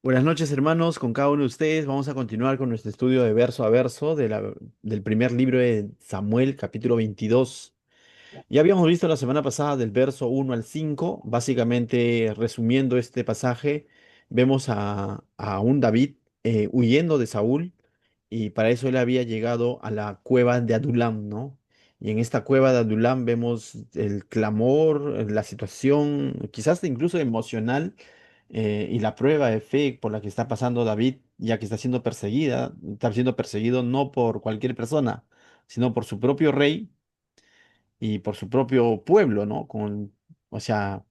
Buenas noches, hermanos, con cada uno de ustedes. Vamos a continuar con nuestro estudio de verso a verso del primer libro de Samuel, capítulo 22. Ya habíamos visto la semana pasada del verso 1 al 5. Básicamente, resumiendo este pasaje, vemos a un David huyendo de Saúl, y para eso él había llegado a la cueva de Adulam, ¿no? Y en esta cueva de Adulam vemos el clamor, la situación, quizás incluso emocional, y la prueba de fe por la que está pasando David, ya que está siendo perseguido no por cualquier persona, sino por su propio rey y por su propio pueblo, ¿no? O sea,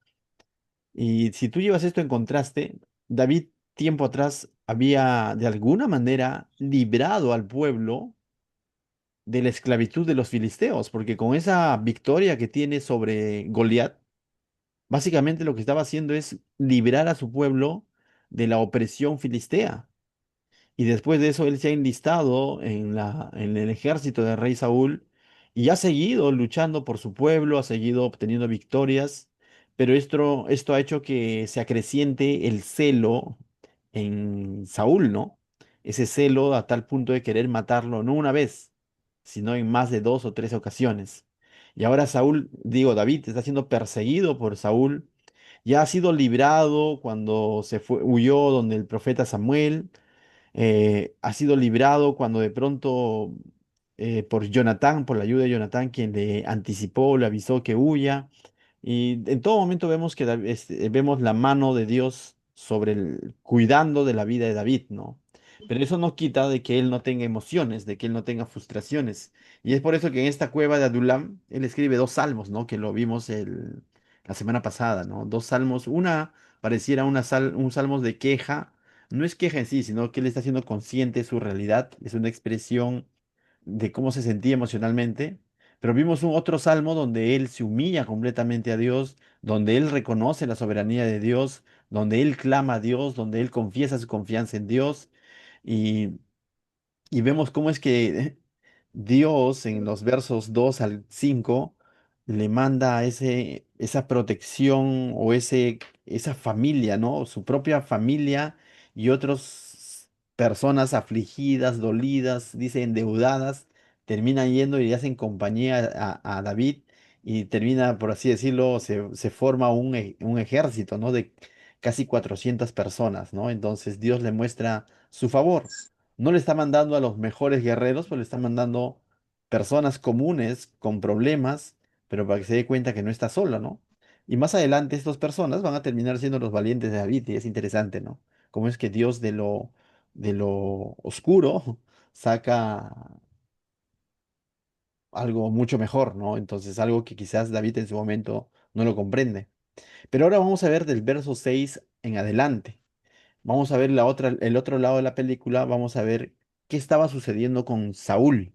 y si tú llevas esto en contraste, David tiempo atrás había de alguna manera librado al pueblo de la esclavitud de los filisteos, porque con esa victoria que tiene sobre Goliat, básicamente lo que estaba haciendo es librar a su pueblo de la opresión filistea. Y después de eso, él se ha enlistado en el ejército del rey Saúl y ha seguido luchando por su pueblo, ha seguido obteniendo victorias, pero esto ha hecho que se acreciente el celo en Saúl, ¿no? Ese celo a tal punto de querer matarlo no una vez, sino en más de dos o tres ocasiones. Y ahora David está siendo perseguido por Saúl. Ya ha sido librado cuando huyó donde el profeta Samuel. Ha sido librado cuando de pronto, por Jonatán, por la ayuda de Jonatán, quien le anticipó, le avisó que huya. Y en todo momento vemos vemos la mano de Dios cuidando de la vida de David, ¿no? Pero eso no quita de que él no tenga emociones, de que él no tenga frustraciones. Y es por eso que en esta cueva de Adulam, él escribe dos salmos, ¿no? Que lo vimos la semana pasada, ¿no? Dos salmos, una pareciera un salmo de queja. No es queja en sí, sino que él está siendo consciente de su realidad, es una expresión de cómo se sentía emocionalmente. Pero vimos un otro salmo donde él se humilla completamente a Dios, donde él reconoce la soberanía de Dios, donde él clama a Dios, donde él confiesa su confianza en Dios. Y, y vemos cómo es que Dios en los versos 2 al 5 le manda esa protección o esa familia, ¿no? Su propia familia y otras personas afligidas, dolidas, dice endeudadas, terminan yendo y hacen compañía a David, y termina, por así decirlo, se forma un ejército, ¿no? De casi 400 personas, ¿no? Entonces Dios le muestra su favor. No le está mandando a los mejores guerreros, pero le está mandando personas comunes con problemas, pero para que se dé cuenta que no está solo, ¿no? Y más adelante estas personas van a terminar siendo los valientes de David, y es interesante, ¿no? Cómo es que Dios de lo oscuro saca algo mucho mejor, ¿no? Entonces algo que quizás David en su momento no lo comprende. Pero ahora vamos a ver del verso 6 en adelante. Vamos a ver el otro lado de la película, vamos a ver qué estaba sucediendo con Saúl,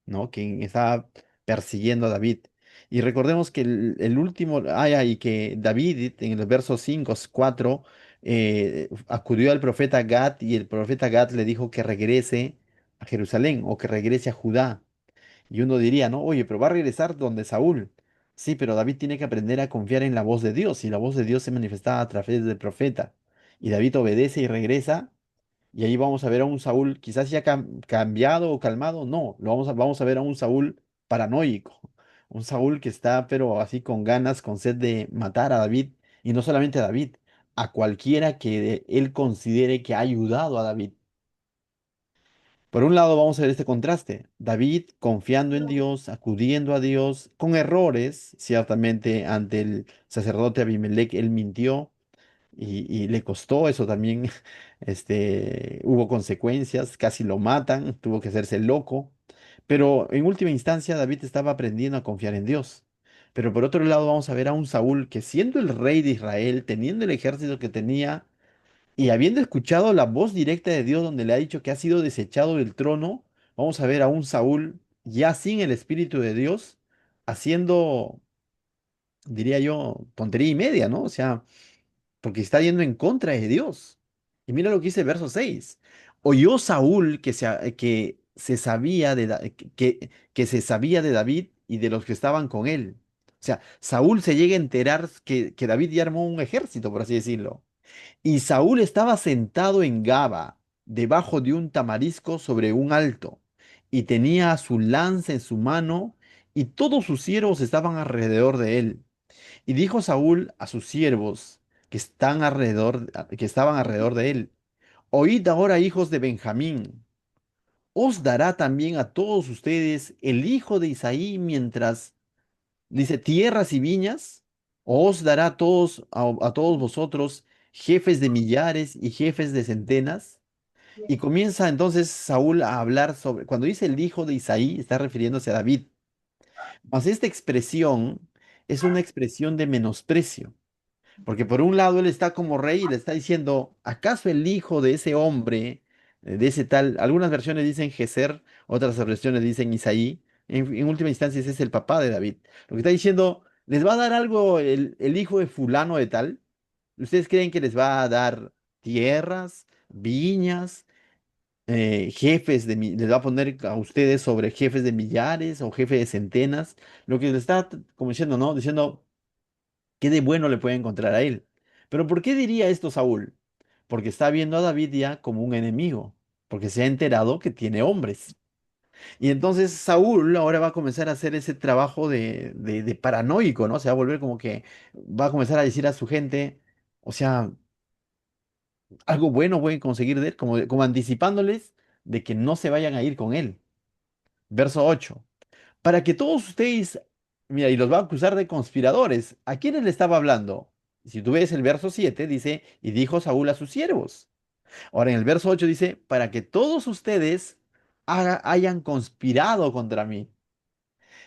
¿no? Quien estaba persiguiendo a David. Y recordemos que el último, y que David en los versos 5, 4, acudió al profeta Gad, y el profeta Gad le dijo que regrese a Jerusalén o que regrese a Judá. Y uno diría, ¿no? Oye, pero va a regresar donde Saúl. Sí, pero David tiene que aprender a confiar en la voz de Dios, y la voz de Dios se manifestaba a través del profeta. Y David obedece y regresa, y ahí vamos a ver a un Saúl quizás ya cambiado o calmado. No, vamos a ver a un Saúl paranoico, un Saúl que está pero así con ganas, con sed de matar a David, y no solamente a David, a cualquiera que él considere que ha ayudado a David. Por un lado vamos a ver este contraste, David confiando en Dios, acudiendo a Dios, con errores, ciertamente ante el sacerdote Abimelech él mintió, y le costó eso también. Hubo consecuencias, casi lo matan, tuvo que hacerse loco, pero en última instancia David estaba aprendiendo a confiar en Dios. Pero por otro lado vamos a ver a un Saúl que, siendo el rey de Israel, teniendo el ejército que tenía, y habiendo escuchado la voz directa de Dios donde le ha dicho que ha sido desechado del trono, vamos a ver a un Saúl ya sin el Espíritu de Dios, haciendo, diría yo, tontería y media, ¿no? O sea, porque está yendo en contra de Dios. Y mira lo que dice el verso 6. Oyó Saúl que se sabía que se sabía de David y de los que estaban con él. O sea, Saúl se llega a enterar que David ya armó un ejército, por así decirlo. Y Saúl estaba sentado en Gaba, debajo de un tamarisco sobre un alto, y tenía su lanza en su mano, y todos sus siervos estaban alrededor de él. Y dijo Saúl a sus siervos que estaban alrededor de él: Oíd ahora, hijos de Benjamín, ¿os dará también a todos ustedes el hijo de Isaí mientras dice tierras y viñas? ¿O os dará a todos vosotros jefes de millares y jefes de centenas? Y comienza entonces Saúl a hablar sobre, cuando dice el hijo de Isaí, está refiriéndose a David. Mas esta expresión es una expresión de menosprecio. Porque por un lado él está como rey y le está diciendo, ¿acaso el hijo de ese hombre, de ese tal, algunas versiones dicen Geser, otras versiones dicen Isaí, en última instancia ese es el papá de David. Lo que está diciendo, ¿les va a dar algo el hijo de fulano de tal? ¿Ustedes creen que les va a dar tierras, viñas, les va a poner a ustedes sobre jefes de millares o jefes de centenas? Lo que le está como diciendo, ¿no? Diciendo, ¿qué de bueno le puede encontrar a él? Pero ¿por qué diría esto Saúl? Porque está viendo a David ya como un enemigo, porque se ha enterado que tiene hombres. Y entonces Saúl ahora va a comenzar a hacer ese trabajo de paranoico, ¿no? Se va a volver como que va a comenzar a decir a su gente, o sea, algo bueno pueden conseguir de él, como anticipándoles de que no se vayan a ir con él. Verso 8. Para que todos ustedes, mira, y los va a acusar de conspiradores. ¿A quiénes le estaba hablando? Si tú ves el verso 7 dice, y dijo Saúl a sus siervos. Ahora en el verso 8 dice, para que todos ustedes hayan conspirado contra mí.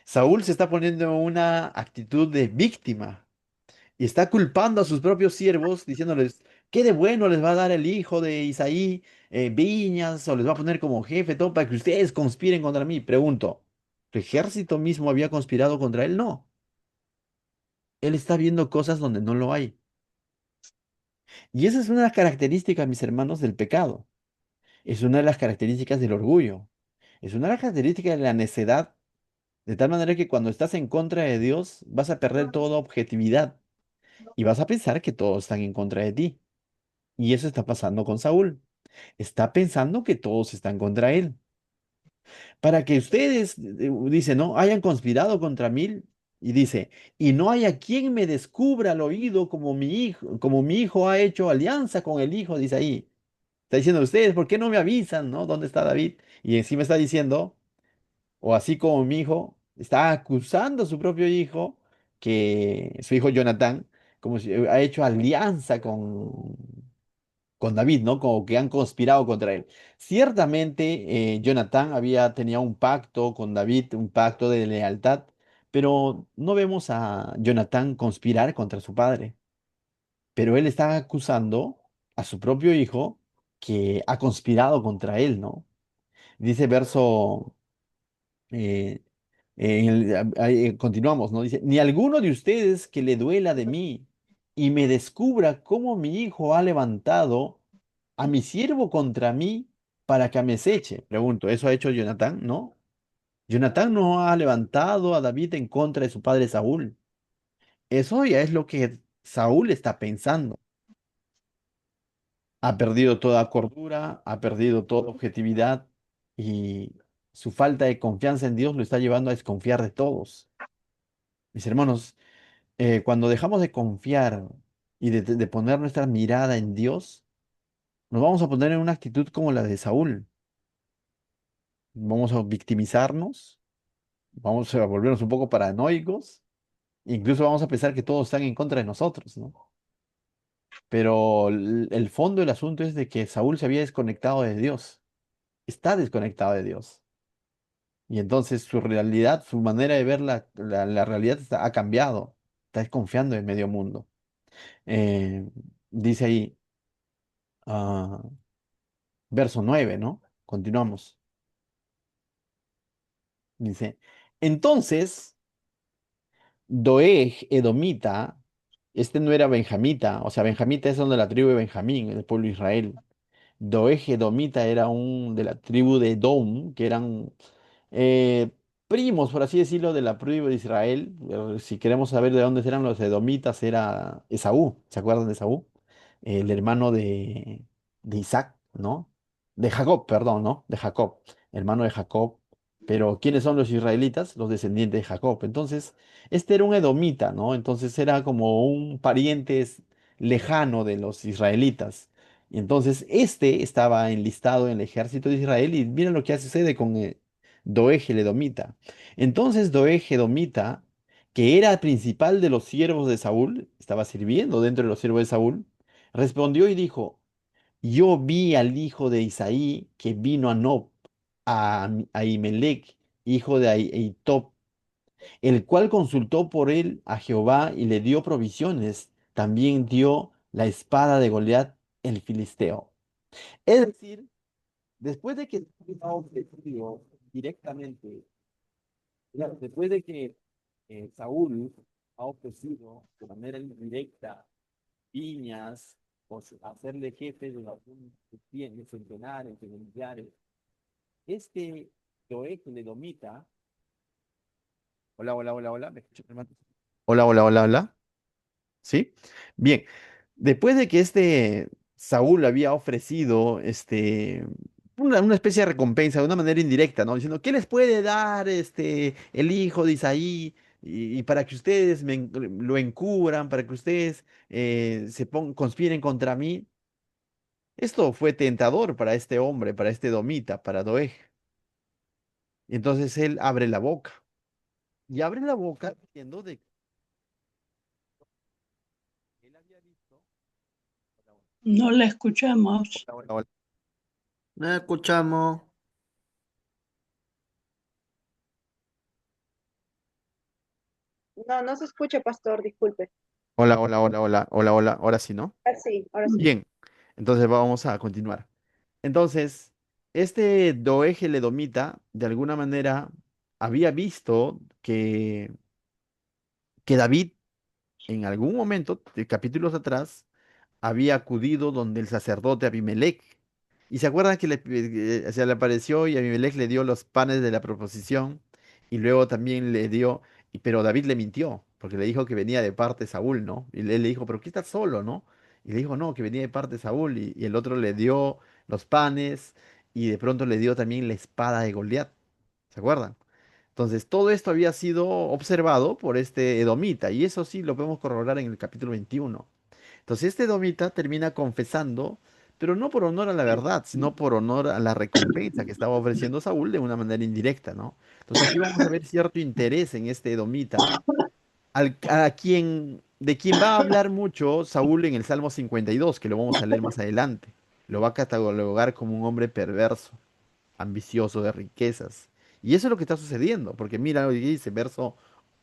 Saúl se está poniendo en una actitud de víctima y está culpando a sus propios siervos, diciéndoles, ¿qué de bueno les va a dar el hijo de Isaí, viñas, o les va a poner como jefe, todo, para que ustedes conspiren contra mí? Pregunto, ¿el ejército mismo había conspirado contra él? No, él está viendo cosas donde no lo hay. Y esa es una de las características, mis hermanos, del pecado. Es una de las características del orgullo. Es una de las características de la necedad, de tal manera que cuando estás en contra de Dios vas a perder toda objetividad y vas a pensar que todos están en contra de ti. Y eso está pasando con Saúl. Está pensando que todos están contra él. Para que ustedes, dice, no, hayan conspirado contra mí. Y dice, y no haya quien me descubra al oído como mi hijo ha hecho alianza con el hijo, dice ahí. Está diciendo ustedes, ¿por qué no me avisan, no? ¿Dónde está David? Y encima está diciendo, o así como mi hijo, está acusando a su propio hijo, que su hijo Jonatán, como si ha hecho alianza con David, ¿no? Como que han conspirado contra él. Ciertamente, Jonatán tenía un pacto con David, un pacto de lealtad, pero no vemos a Jonatán conspirar contra su padre. Pero él está acusando a su propio hijo que ha conspirado contra él, ¿no? Dice verso eh, continuamos, ¿no? Dice, ni alguno de ustedes que le duela de mí y me descubra cómo mi hijo ha levantado a mi siervo contra mí para que me aceche. Pregunto, ¿eso ha hecho Jonatán? No. Jonatán no ha levantado a David en contra de su padre Saúl. Eso ya es lo que Saúl está pensando. Ha perdido toda cordura, ha perdido toda objetividad y su falta de confianza en Dios lo está llevando a desconfiar de todos. Mis hermanos, cuando dejamos de confiar y de poner nuestra mirada en Dios, nos vamos a poner en una actitud como la de Saúl. Vamos a victimizarnos, vamos a volvernos un poco paranoicos, incluso vamos a pensar que todos están en contra de nosotros, ¿no? Pero el fondo del asunto es de que Saúl se había desconectado de Dios, está desconectado de Dios. Y entonces su realidad, su manera de ver la realidad ha cambiado, está desconfiando en medio mundo. Eh, dice ahí, ah, verso 9, ¿no? Continuamos. Dice, entonces Doeg, Edomita, este no era benjamita, o sea, benjamita es de la tribu de Benjamín, el pueblo de Israel. Doeg, Edomita era un de la tribu de Edom, que eran primos, por así decirlo, de la tribu de Israel. Si queremos saber de dónde eran los edomitas, era Esaú, ¿se acuerdan de Esaú? el hermano de Isaac, ¿no? De Jacob, perdón, ¿no? De Jacob, hermano de Jacob. Pero ¿quiénes son los israelitas? Los descendientes de Jacob. Entonces, este era un edomita, ¿no? Entonces era como un pariente lejano de los israelitas. Y entonces este estaba enlistado en el ejército de Israel y miren lo que sucede con Doeg el edomita. Entonces Doeg edomita, que era el principal de los siervos de Saúl, estaba sirviendo dentro de los siervos de Saúl, respondió y dijo, yo vi al hijo de Isaí que vino a Nob, a Ahimelech, hijo de Ahitob, el cual consultó por él a Jehová y le dio provisiones. También dio la espada de Goliat, el filisteo. Es decir, después de que ha ofrecido directamente, claro, después de que Saúl ha ofrecido de manera indirecta viñas, hacerle jefe de algún centenares, de millares, este Doeg le domita. Hola, hola, hola, hola, ¿me escuchas, hermano? Hola, hola, hola, hola. ¿Sí? Bien, después de que este Saúl había ofrecido una especie de recompensa de una manera indirecta, ¿no? Diciendo, ¿qué les puede dar el hijo de Isaí? Y para que ustedes lo encubran, para que ustedes conspiren contra mí. Esto fue tentador para este hombre, para este domita, para Doeg. Y entonces él abre la boca. Y abre la boca diciendo de que él había visto. No la escuchamos. Hola, hola, hola. No escuchamos. No, no se escucha, pastor, disculpe. Hola, hola, hola, hola, hola, hola, ahora sí, ¿no? Ah, sí, ahora sí. Bien, entonces vamos a continuar. Entonces, este Doeg el Edomita, de alguna manera, había visto que David, en algún momento, de capítulos atrás, había acudido donde el sacerdote Abimelech. Y se acuerdan que se le apareció y Abimelech le dio los panes de la proposición y luego también le dio, pero David le mintió, porque le dijo que venía de parte de Saúl, ¿no? Y él le dijo, pero ¿qué estás solo, no? Y le dijo, no, que venía de parte de Saúl. Y el otro le dio los panes y de pronto le dio también la espada de Goliat. ¿Se acuerdan? Entonces, todo esto había sido observado por este edomita, y eso sí lo podemos corroborar en el capítulo 21. Entonces este Domita termina confesando, pero no por honor a la verdad, sino por honor a la recompensa que estaba ofreciendo Saúl de una manera indirecta, ¿no? Entonces aquí vamos a ver cierto interés en este Domita, de quien va a hablar mucho Saúl en el Salmo 52, que lo vamos a leer más adelante. Lo va a catalogar como un hombre perverso, ambicioso de riquezas. Y eso es lo que está sucediendo, porque mira lo que dice, verso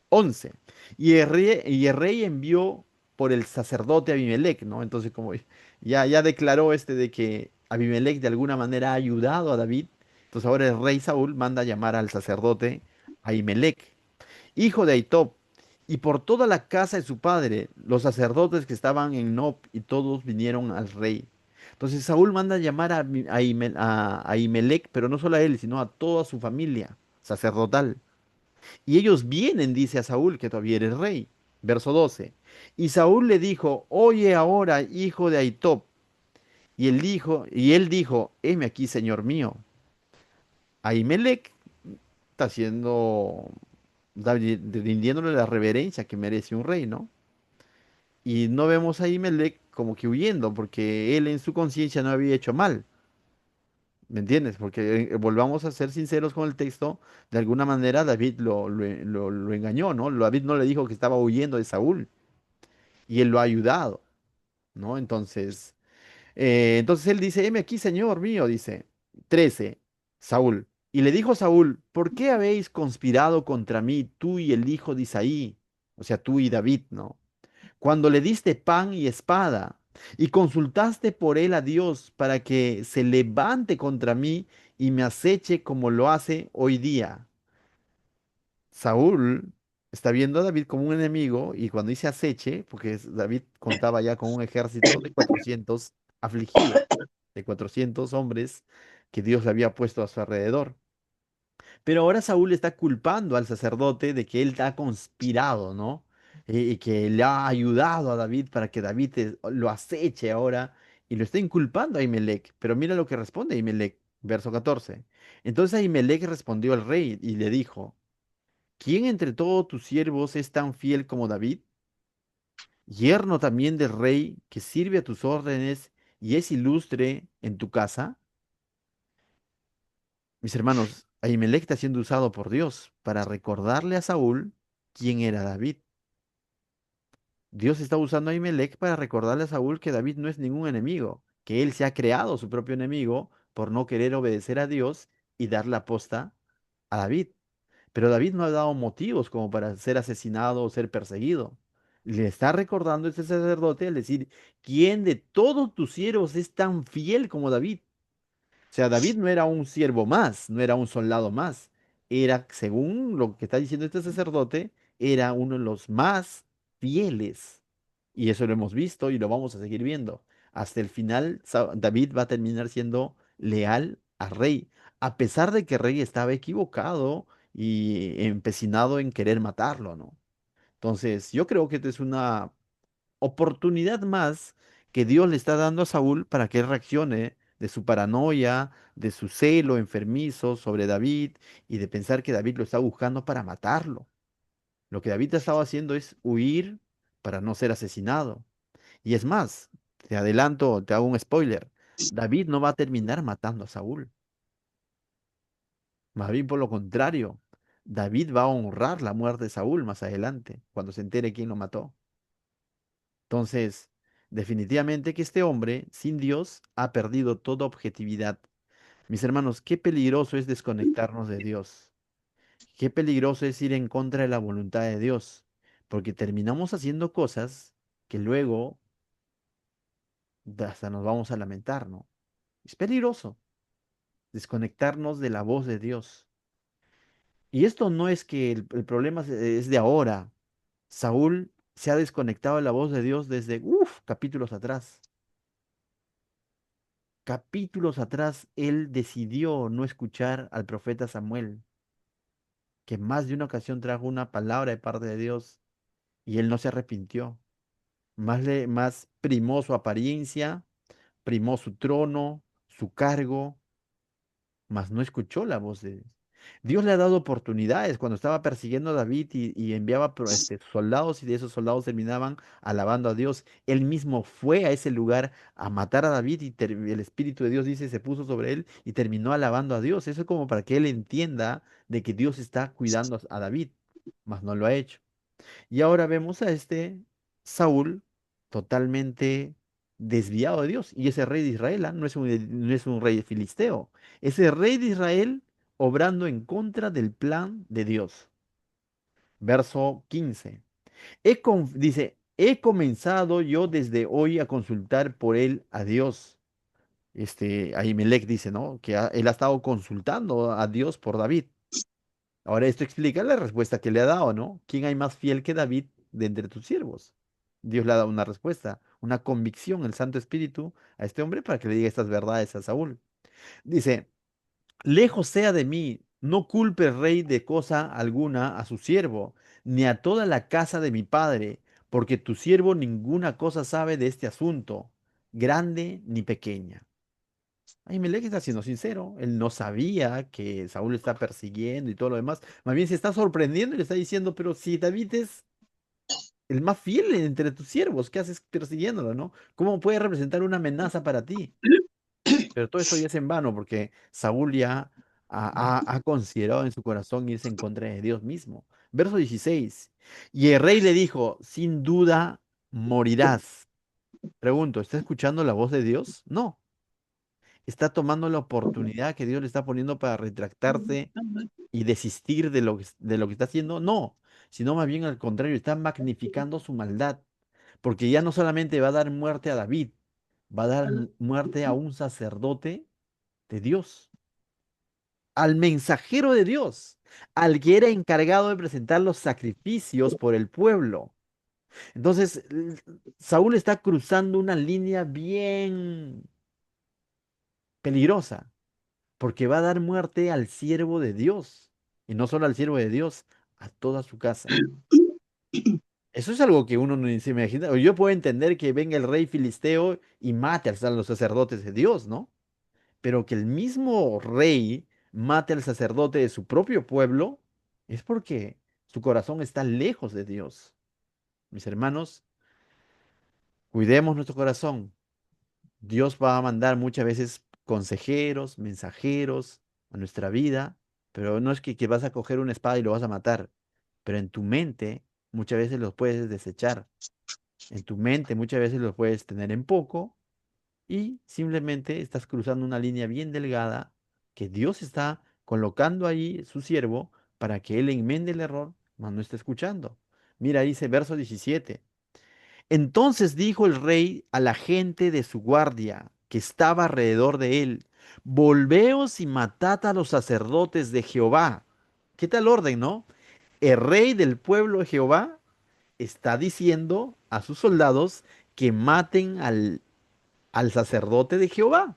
11. Y el rey envió por el sacerdote Abimelech, ¿no? Entonces, como ya declaró de que Abimelech de alguna manera ha ayudado a David, entonces ahora el rey Saúl manda a llamar al sacerdote Ahimelech, hijo de Ahitob, y por toda la casa de su padre, los sacerdotes que estaban en Nob, y todos vinieron al rey. Entonces Saúl manda a llamar a Ahimelech, pero no solo a él, sino a toda su familia sacerdotal. Y ellos vienen, dice a Saúl, que todavía eres rey. Verso 12. Y Saúl le dijo, oye ahora, hijo de Ahitob. Y él dijo, heme aquí, señor mío. Ahimelech está rindiéndole la reverencia que merece un rey, ¿no? Y no vemos a Ahimelech como que huyendo, porque él en su conciencia no había hecho mal. ¿Me entiendes? Porque volvamos a ser sinceros con el texto, de alguna manera David lo engañó, ¿no? David no le dijo que estaba huyendo de Saúl y él lo ha ayudado, ¿no? Entonces él dice, heme aquí, señor mío, dice. 13, Saúl. Y le dijo Saúl, ¿por qué habéis conspirado contra mí, tú y el hijo de Isaí? O sea, tú y David, ¿no? Cuando le diste pan y espada, y consultaste por él a Dios para que se levante contra mí y me aceche como lo hace hoy día. Saúl está viendo a David como un enemigo y cuando dice aceche, porque David contaba ya con un ejército de 400 afligidos, de 400 hombres que Dios le había puesto a su alrededor. Pero ahora Saúl está culpando al sacerdote de que él ha conspirado, ¿no? y que le ha ayudado a David para que David lo aceche ahora y lo está inculpando a Ahimelech. Pero mira lo que responde Ahimelech, verso 14. Entonces Ahimelech respondió al rey y le dijo, ¿quién entre todos tus siervos es tan fiel como David? Yerno también del rey que sirve a tus órdenes y es ilustre en tu casa. Mis hermanos, Ahimelech está siendo usado por Dios para recordarle a Saúl quién era David. Dios está usando a Ahimelech para recordarle a Saúl que David no es ningún enemigo, que él se ha creado su propio enemigo por no querer obedecer a Dios y dar la posta a David. Pero David no ha dado motivos como para ser asesinado o ser perseguido. Le está recordando este sacerdote al decir, ¿quién de todos tus siervos es tan fiel como David? O sea, David no era un siervo más, no era un soldado más. Era, según lo que está diciendo este sacerdote, era uno de los más fieles. Y eso lo hemos visto y lo vamos a seguir viendo. Hasta el final, David va a terminar siendo leal al rey, a pesar de que el rey estaba equivocado y empecinado en querer matarlo, ¿no? Entonces, yo creo que esta es una oportunidad más que Dios le está dando a Saúl para que él reaccione de su paranoia, de su celo enfermizo sobre David y de pensar que David lo está buscando para matarlo. Lo que David ha estado haciendo es huir para no ser asesinado. Y es más, te adelanto, te hago un spoiler. David no va a terminar matando a Saúl. Más bien por lo contrario, David va a honrar la muerte de Saúl más adelante, cuando se entere quién lo mató. Entonces, definitivamente que este hombre, sin Dios, ha perdido toda objetividad. Mis hermanos, qué peligroso es desconectarnos de Dios. Qué peligroso es ir en contra de la voluntad de Dios, porque terminamos haciendo cosas que luego hasta nos vamos a lamentar, ¿no? Es peligroso desconectarnos de la voz de Dios. Y esto no es que el problema es de ahora. Saúl se ha desconectado de la voz de Dios desde, capítulos atrás. Capítulos atrás, él decidió no escuchar al profeta Samuel, que más de una ocasión trajo una palabra de parte de Dios y él no se arrepintió. Más primó su apariencia, primó su trono, su cargo, mas no escuchó la voz de Dios. Dios le ha dado oportunidades cuando estaba persiguiendo a David y enviaba soldados y de esos soldados terminaban alabando a Dios. Él mismo fue a ese lugar a matar a David y el Espíritu de Dios dice se puso sobre él y terminó alabando a Dios. Eso es como para que él entienda de que Dios está cuidando a David, mas no lo ha hecho. Y ahora vemos a este Saúl totalmente desviado de Dios. Y ese rey de Israel no es un rey filisteo. Ese rey de Israel obrando en contra del plan de Dios. Verso 15. Dice, he comenzado yo desde hoy a consultar por él a Dios. Ahimelech dice, ¿no? Que él ha estado consultando a Dios por David. Ahora esto explica la respuesta que le ha dado, ¿no? ¿Quién hay más fiel que David de entre tus siervos? Dios le ha dado una respuesta, una convicción, el Santo Espíritu, a este hombre para que le diga estas verdades a Saúl. Dice, lejos sea de mí, no culpe el rey de cosa alguna a su siervo, ni a toda la casa de mi padre, porque tu siervo ninguna cosa sabe de este asunto, grande ni pequeña. Ahimelech está siendo sincero, él no sabía que Saúl está persiguiendo y todo lo demás. Más bien se está sorprendiendo y le está diciendo, pero si David es el más fiel entre tus siervos, ¿qué haces persiguiéndolo, no? ¿Cómo puede representar una amenaza para ti? Pero todo esto ya es en vano porque Saúl ya ha considerado en su corazón irse en contra de Dios mismo. Verso 16. Y el rey le dijo, sin duda morirás. Pregunto, ¿está escuchando la voz de Dios? No. Está tomando la oportunidad que Dios le está poniendo para retractarse y desistir de lo que está haciendo. No, sino más bien al contrario, está magnificando su maldad, porque ya no solamente va a dar muerte a David, va a dar muerte a un sacerdote de Dios, al mensajero de Dios, al que era encargado de presentar los sacrificios por el pueblo. Entonces, Saúl está cruzando una línea bien peligrosa porque va a dar muerte al siervo de Dios, y no solo al siervo de Dios, a toda su casa. Eso es algo que uno no se imagina. O yo puedo entender que venga el rey filisteo y mate a los sacerdotes de Dios, ¿no? Pero que el mismo rey mate al sacerdote de su propio pueblo es porque su corazón está lejos de Dios. Mis hermanos, cuidemos nuestro corazón. Dios va a mandar muchas veces consejeros, mensajeros a nuestra vida, pero no es que vas a coger una espada y lo vas a matar, pero en tu mente muchas veces los puedes desechar. En tu mente muchas veces los puedes tener en poco y simplemente estás cruzando una línea bien delgada que Dios está colocando ahí su siervo para que él enmende el error, mas no está escuchando. Mira, dice verso 17. Entonces dijo el rey a la gente de su guardia que estaba alrededor de él, volveos y matad a los sacerdotes de Jehová. ¿Qué tal orden, no? El rey del pueblo de Jehová está diciendo a sus soldados que maten al sacerdote de Jehová,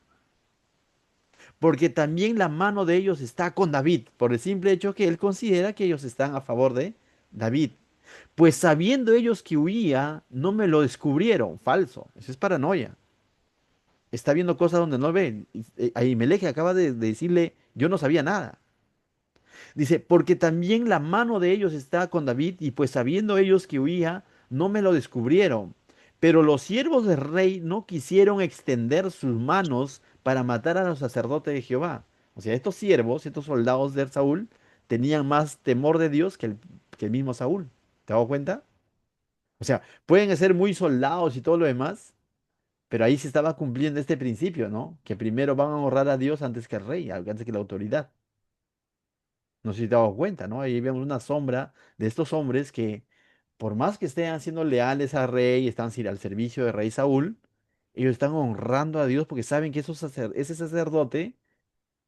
porque también la mano de ellos está con David, por el simple hecho que él considera que ellos están a favor de David. Pues sabiendo ellos que huía, no me lo descubrieron. Falso, eso es paranoia. Está viendo cosas donde no ve. Ahimelech acaba de decirle, yo no sabía nada. Dice, porque también la mano de ellos está con David, y pues sabiendo ellos que huía, no me lo descubrieron. Pero los siervos del rey no quisieron extender sus manos para matar a los sacerdotes de Jehová. O sea, estos siervos, estos soldados de Saúl, tenían más temor de Dios que el mismo Saúl. ¿Te has dado cuenta? O sea, pueden ser muy soldados y todo lo demás, pero ahí se estaba cumpliendo este principio, ¿no? Que primero van a honrar a Dios antes que al rey, antes que la autoridad. No sé si te has dado cuenta, ¿no? Ahí vemos una sombra de estos hombres que, por más que estén siendo leales al rey, están al servicio del rey Saúl, ellos están honrando a Dios porque saben que ese sacerdote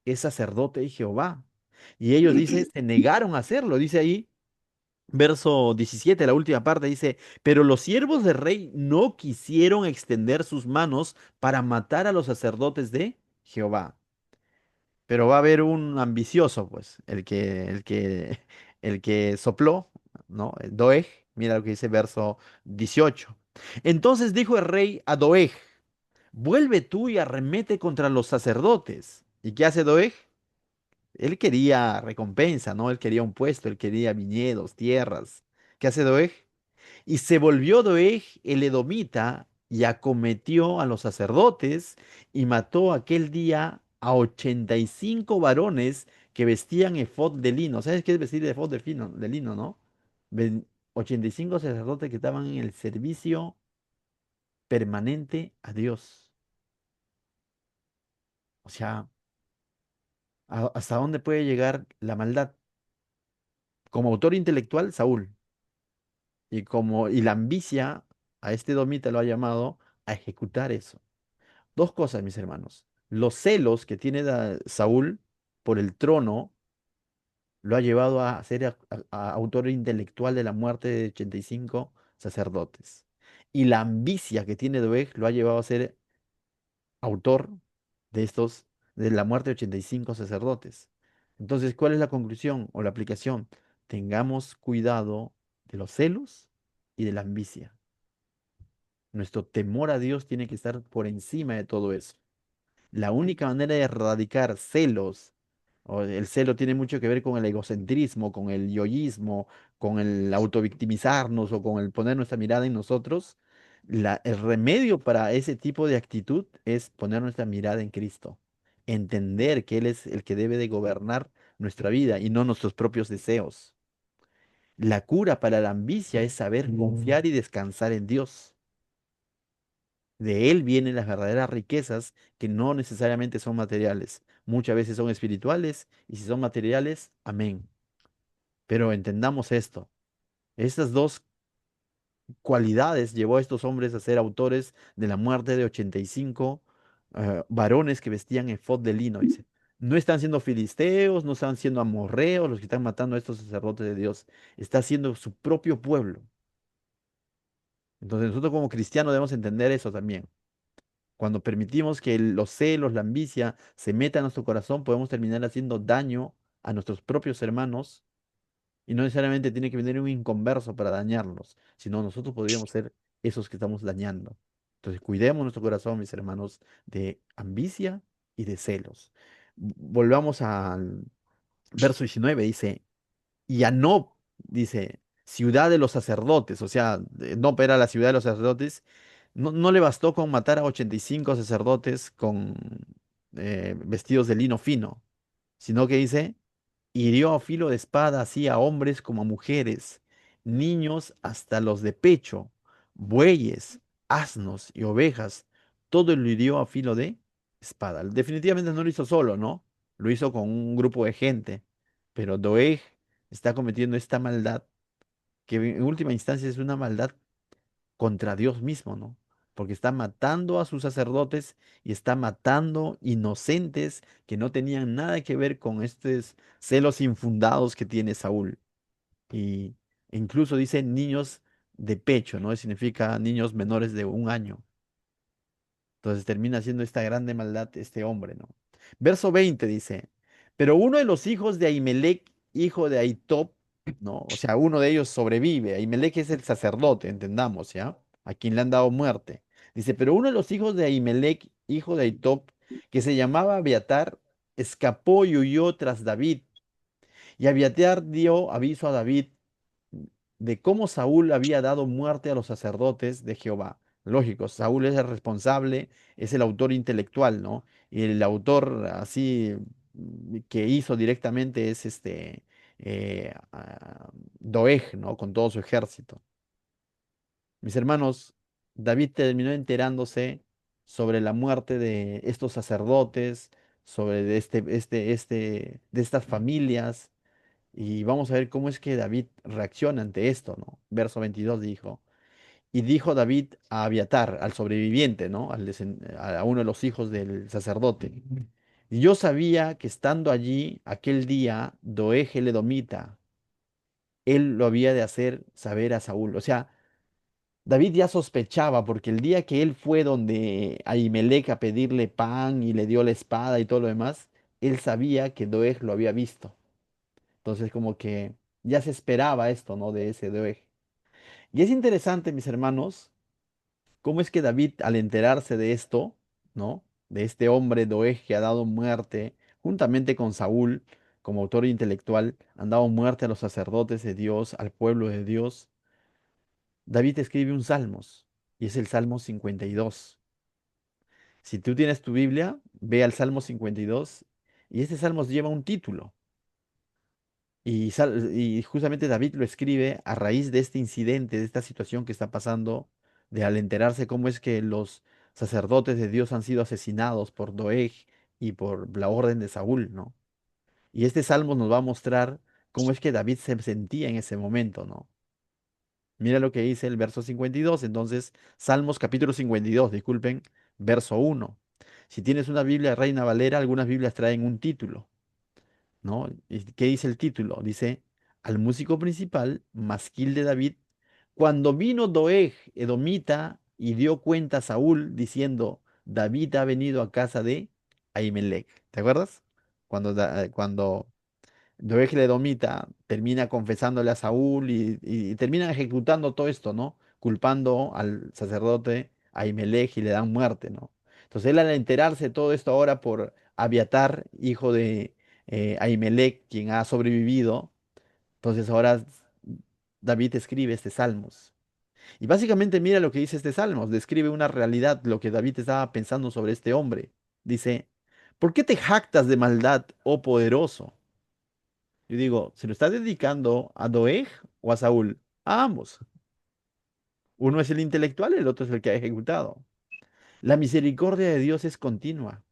es sacerdote de Jehová. Y ellos, dice, se negaron a hacerlo. Dice ahí, verso 17, la última parte, dice, pero los siervos del rey no quisieron extender sus manos para matar a los sacerdotes de Jehová. Pero va a haber un ambicioso, pues, el que sopló, ¿no? Doeg, mira lo que dice verso 18. Entonces dijo el rey a Doeg, vuelve tú y arremete contra los sacerdotes. ¿Y qué hace Doeg? Él quería recompensa, ¿no? Él quería un puesto, él quería viñedos, tierras. ¿Qué hace Doeg? Y se volvió Doeg el edomita y acometió a los sacerdotes y mató aquel día a 85 varones que vestían efod de lino. ¿Sabes qué es vestir efod de lino, no? 85 sacerdotes que estaban en el servicio permanente a Dios. O sea, ¿hasta dónde puede llegar la maldad? Como autor intelectual, Saúl. Y la ambicia a este domita lo ha llamado a ejecutar eso. Dos cosas, mis hermanos. Los celos que tiene Saúl por el trono lo ha llevado a ser a autor intelectual de la muerte de 85 sacerdotes. Y la ambicia que tiene Doeg lo ha llevado a ser autor de de la muerte de 85 sacerdotes. Entonces, ¿cuál es la conclusión o la aplicación? Tengamos cuidado de los celos y de la ambicia. Nuestro temor a Dios tiene que estar por encima de todo eso. La única manera de erradicar celos, o el celo tiene mucho que ver con el egocentrismo, con el yoísmo, con el autovictimizarnos o con el poner nuestra mirada en nosotros, el remedio para ese tipo de actitud es poner nuestra mirada en Cristo, entender que Él es el que debe de gobernar nuestra vida y no nuestros propios deseos. La cura para la ambicia es saber confiar y descansar en Dios. De Él vienen las verdaderas riquezas que no necesariamente son materiales. Muchas veces son espirituales y si son materiales, amén. Pero entendamos esto. Estas dos cualidades llevó a estos hombres a ser autores de la muerte de 85 varones que vestían efod de lino, dice. No están siendo filisteos, no están siendo amorreos los que están matando a estos sacerdotes de Dios. Está siendo su propio pueblo. Entonces nosotros como cristianos debemos entender eso también. Cuando permitimos que los celos, la ambicia se meta en nuestro corazón, podemos terminar haciendo daño a nuestros propios hermanos Y no necesariamente tiene que venir un inconverso para dañarlos, sino nosotros podríamos ser esos que estamos dañando. Entonces, cuidemos nuestro corazón, mis hermanos, de ambicia y de celos. Volvamos al verso 19, dice, y a Nob, dice, ciudad de los sacerdotes, o sea, Nob era la ciudad de los sacerdotes, no le bastó con matar a 85 sacerdotes con vestidos de lino fino, sino que dice, hirió a filo de espada así a hombres como a mujeres, niños hasta los de pecho, bueyes, asnos y ovejas, todo lo hirió a filo de espada. Definitivamente no lo hizo solo, ¿no? Lo hizo con un grupo de gente, pero Doeg está cometiendo esta maldad que en última instancia es una maldad contra Dios mismo, ¿no? Porque está matando a sus sacerdotes y está matando inocentes que no tenían nada que ver con estos celos infundados que tiene Saúl. Y incluso dice niños de pecho, ¿no? Significa niños menores de 1 año. Entonces termina haciendo esta grande maldad este hombre, ¿no? Verso 20 dice, pero uno de los hijos de Ahimelech, hijo de Ahitob, ¿no? O sea, uno de ellos sobrevive. Ahimelech es el sacerdote, entendamos, ¿ya? A quien le han dado muerte. Dice, pero uno de los hijos de Ahimelech, hijo de Ahitob, que se llamaba Abiatar, escapó y huyó tras David. Y Abiatar dio aviso a David de cómo Saúl había dado muerte a los sacerdotes de Jehová. Lógico, Saúl es el responsable, es el autor intelectual, ¿no? Y el autor así que hizo directamente es Doeg, ¿no? Con todo su ejército. Mis hermanos, David terminó enterándose sobre la muerte de estos sacerdotes, sobre de estas familias, y vamos a ver cómo es que David reacciona ante esto, ¿no? Verso 22 dijo, y dijo David a Abiatar, al sobreviviente, ¿no? A uno de los hijos del sacerdote. Y yo sabía que estando allí aquel día, Doeg el edomita, él lo había de hacer saber a Saúl. O sea, David ya sospechaba porque el día que él fue donde Ahimelech a pedirle pan y le dio la espada y todo lo demás, él sabía que Doeg lo había visto. Entonces como que ya se esperaba esto, ¿no? De ese Doeg. Y es interesante, mis hermanos, cómo es que David, al enterarse de esto, ¿no? De este hombre Doeg que ha dado muerte, juntamente con Saúl, como autor intelectual, han dado muerte a los sacerdotes de Dios, al pueblo de Dios. David escribe un salmos, y es el Salmo 52. Si tú tienes tu Biblia, ve al Salmo 52, y este salmo lleva un título. Y justamente David lo escribe a raíz de este incidente, de esta situación que está pasando, de al enterarse cómo es que los sacerdotes de Dios han sido asesinados por Doeg y por la orden de Saúl, ¿no? Y este salmo nos va a mostrar cómo es que David se sentía en ese momento, ¿no? Mira lo que dice el verso 52. Entonces, Salmos capítulo 52, disculpen, verso 1. Si tienes una Biblia Reina Valera, algunas Biblias traen un título. ¿No? ¿Y qué dice el título? Dice, al músico principal, masquil de David, cuando vino Doeg, edomita, y dio cuenta a Saúl, diciendo, David ha venido a casa de Ahimelech. ¿Te acuerdas? Cuando Doeg el edomita termina confesándole a Saúl y termina ejecutando todo esto, ¿no? Culpando al sacerdote Ahimelech y le dan muerte, ¿no? Entonces él al enterarse de todo esto ahora por Abiatar, hijo de Ahimelech, quien ha sobrevivido, entonces ahora David escribe este Salmos. Y básicamente mira lo que dice este Salmos, describe una realidad, lo que David estaba pensando sobre este hombre. Dice, ¿por qué te jactas de maldad, oh poderoso? Yo digo, ¿se lo está dedicando a Doeg o a Saúl? A ambos. Uno es el intelectual, el otro es el que ha ejecutado. La misericordia de Dios es continua.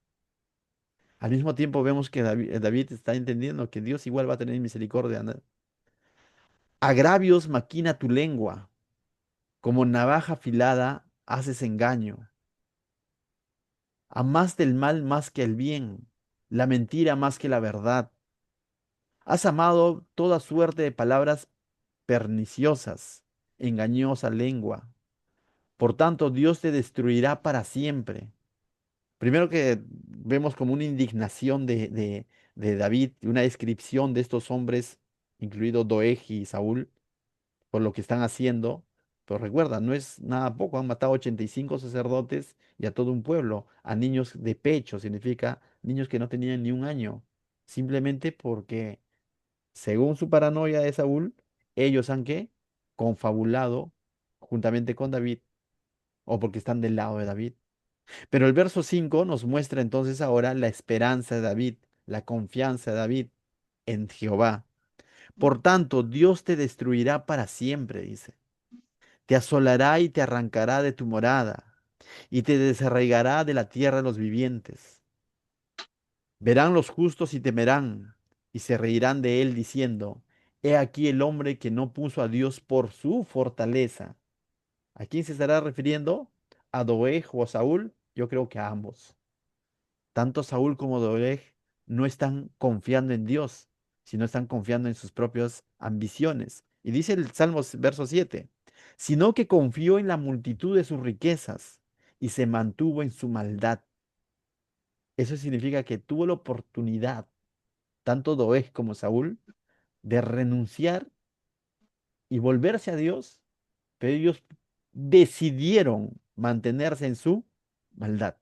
Al mismo tiempo vemos que David está entendiendo que Dios igual va a tener misericordia, ¿no? Agravios maquina tu lengua, como navaja afilada haces engaño. Amaste el mal más que el bien, la mentira más que la verdad. Has amado toda suerte de palabras perniciosas, engañosa lengua. Por tanto, Dios te destruirá para siempre. Primero que vemos como una indignación de David, una descripción de estos hombres incluido Doeg y Saúl, por lo que están haciendo. Pero recuerda, no es nada poco, han matado 85 sacerdotes y a todo un pueblo, a niños de pecho, significa niños que no tenían ni un año, simplemente porque, según su paranoia de Saúl, ellos han ¿qué? Confabulado juntamente con David, o porque están del lado de David. Pero el verso 5 nos muestra entonces ahora la esperanza de David, la confianza de David en Jehová. Por tanto, Dios te destruirá para siempre, dice. Te asolará y te arrancará de tu morada, y te desarraigará de la tierra de los vivientes. Verán los justos y temerán, y se reirán de él diciendo, He aquí el hombre que no puso a Dios por su fortaleza. ¿A quién se estará refiriendo? ¿A Doeg o a Saúl? Yo creo que a ambos. Tanto Saúl como Doeg no están confiando en Dios, sino están confiando en sus propias ambiciones. Y dice el Salmos verso 7, sino que confió en la multitud de sus riquezas y se mantuvo en su maldad. Eso significa que tuvo la oportunidad, tanto Doeg como Saúl, de renunciar y volverse a Dios, pero ellos decidieron mantenerse en su maldad.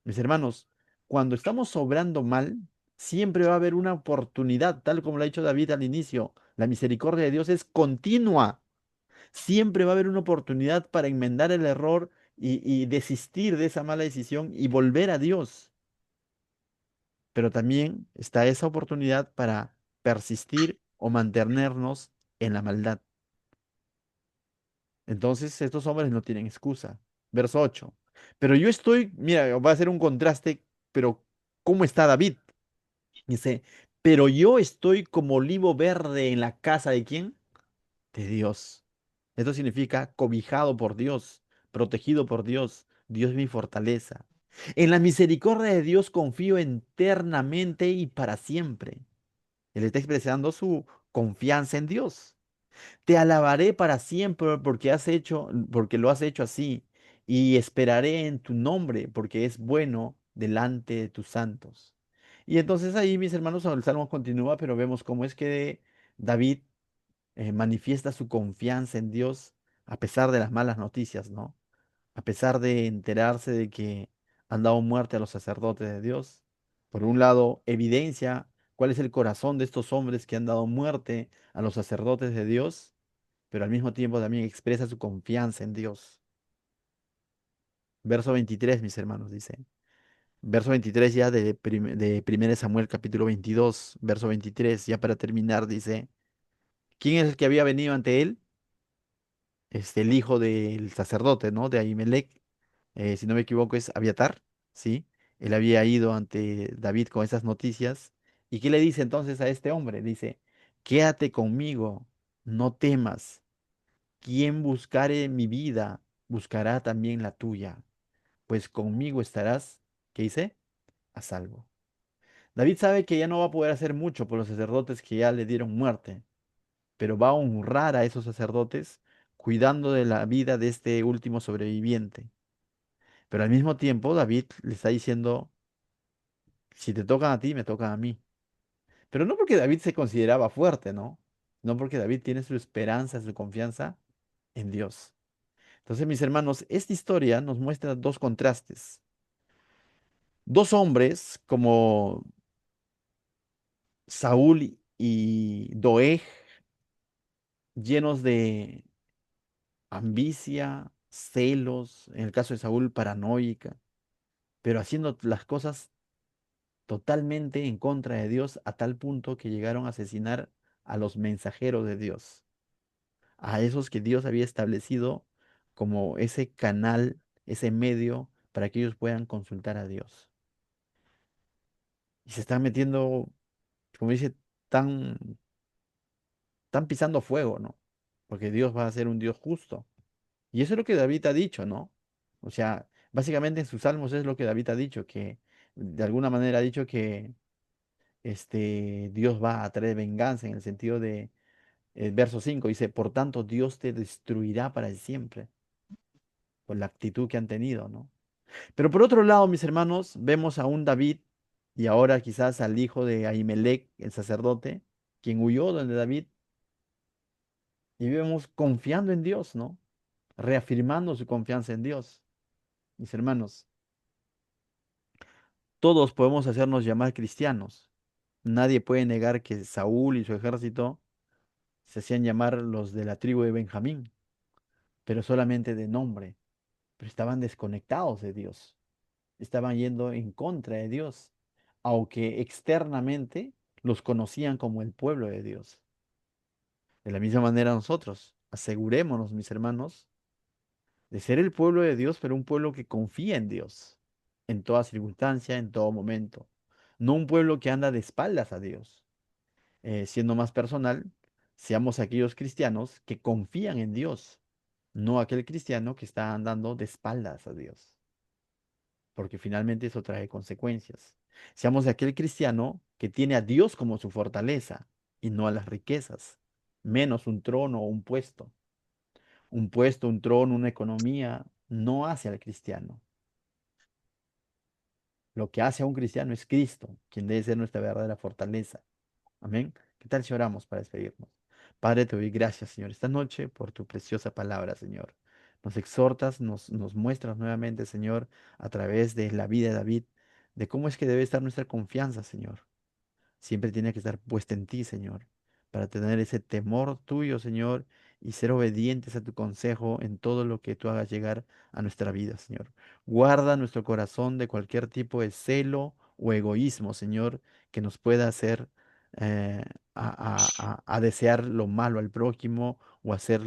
Mis hermanos, cuando estamos obrando mal, siempre va a haber una oportunidad, tal como lo ha dicho David al inicio. La misericordia de Dios es continua. Siempre va a haber una oportunidad para enmendar el error y desistir de esa mala decisión y volver a Dios. Pero también está esa oportunidad para persistir o mantenernos en la maldad. Entonces, estos hombres no tienen excusa. Verso 8. Pero yo estoy, mira, va a ser un contraste, pero ¿cómo está David? Dice, pero yo estoy como olivo verde en la casa de ¿quién? De Dios. Esto significa cobijado por Dios, protegido por Dios. Dios es mi fortaleza. En la misericordia de Dios confío eternamente y para siempre. Él está expresando su confianza en Dios. Te alabaré para siempre porque lo has hecho así, y esperaré en tu nombre, porque es bueno delante de tus santos. Y entonces ahí, mis hermanos, el salmo continúa, pero vemos cómo es que David manifiesta su confianza en Dios a pesar de las malas noticias, ¿no? A pesar de enterarse de que han dado muerte a los sacerdotes de Dios. Por un lado, evidencia cuál es el corazón de estos hombres que han dado muerte a los sacerdotes de Dios, pero al mismo tiempo también expresa su confianza en Dios. Verso 23, mis hermanos, dice. Verso 23 ya de 1 Samuel capítulo 22, verso 23, ya para terminar, dice, ¿quién es el que había venido ante él? El hijo del sacerdote, ¿no? De Ahimelech, si no me equivoco es Abiatar, ¿sí? Él había ido ante David con esas noticias. ¿Y qué le dice entonces a este hombre? Dice, quédate conmigo, no temas. Quien buscare mi vida, buscará también la tuya, pues conmigo estarás, ¿qué dice? A salvo. David sabe que ya no va a poder hacer mucho por los sacerdotes que ya le dieron muerte, pero va a honrar a esos sacerdotes cuidando de la vida de este último sobreviviente. Pero al mismo tiempo, David le está diciendo, si te tocan a ti, me tocan a mí. Pero no porque David se consideraba fuerte, ¿no? No porque David tiene su esperanza, su confianza en Dios. Entonces, mis hermanos, esta historia nos muestra dos contrastes. Dos hombres como Saúl y Doeg, llenos de ambicia, celos, en el caso de Saúl, paranoica, pero haciendo las cosas totalmente en contra de Dios a tal punto que llegaron a asesinar a los mensajeros de Dios, a esos que Dios había establecido como ese canal, ese medio para que ellos puedan consultar a Dios. Y se están metiendo, como dice, tan, tan pisando fuego, ¿no? Porque Dios va a ser un Dios justo. Y eso es lo que David ha dicho, ¿no? O sea, básicamente en sus salmos es lo que David ha dicho, que de alguna manera ha dicho que Dios va a traer venganza en el sentido de, el verso 5 dice, por tanto Dios te destruirá para siempre, por la actitud que han tenido, ¿no? Pero por otro lado, mis hermanos, vemos a un David y ahora quizás al hijo de Ahimelech, el sacerdote, quien huyó donde David, y vivimos confiando en Dios, ¿no? Reafirmando su confianza en Dios. Mis hermanos, todos podemos hacernos llamar cristianos. Nadie puede negar que Saúl y su ejército se hacían llamar los de la tribu de Benjamín, pero solamente de nombre, pero estaban desconectados de Dios, estaban yendo en contra de Dios, aunque externamente los conocían como el pueblo de Dios. De la misma manera nosotros, asegurémonos, mis hermanos, de ser el pueblo de Dios, pero un pueblo que confía en Dios, en toda circunstancia, en todo momento. No un pueblo que anda de espaldas a Dios. Siendo más personal, seamos aquellos cristianos que confían en Dios, no aquel cristiano que está andando de espaldas a Dios, porque finalmente eso trae consecuencias. Seamos aquel cristiano que tiene a Dios como su fortaleza y no a las riquezas, menos un trono o un puesto. Un puesto, un trono, una economía no hace al cristiano. Lo que hace a un cristiano es Cristo, quien debe ser nuestra verdadera fortaleza. Amén. ¿Qué tal si oramos para despedirnos? Padre, te doy gracias, Señor, esta noche por tu preciosa palabra, Señor. Nos exhortas, nos muestras nuevamente, Señor, a través de la vida de David, de cómo es que debe estar nuestra confianza, Señor. Siempre tiene que estar puesta en ti, Señor, para tener ese temor tuyo, Señor, y ser obedientes a tu consejo en todo lo que tú hagas llegar a nuestra vida, Señor. Guarda nuestro corazón de cualquier tipo de celo o egoísmo, Señor, que nos pueda hacer eh, a desear lo malo al prójimo o hacer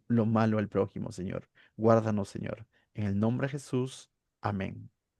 lo malo al prójimo, Señor. Guárdanos, Señor. En el nombre de Jesús. Amén.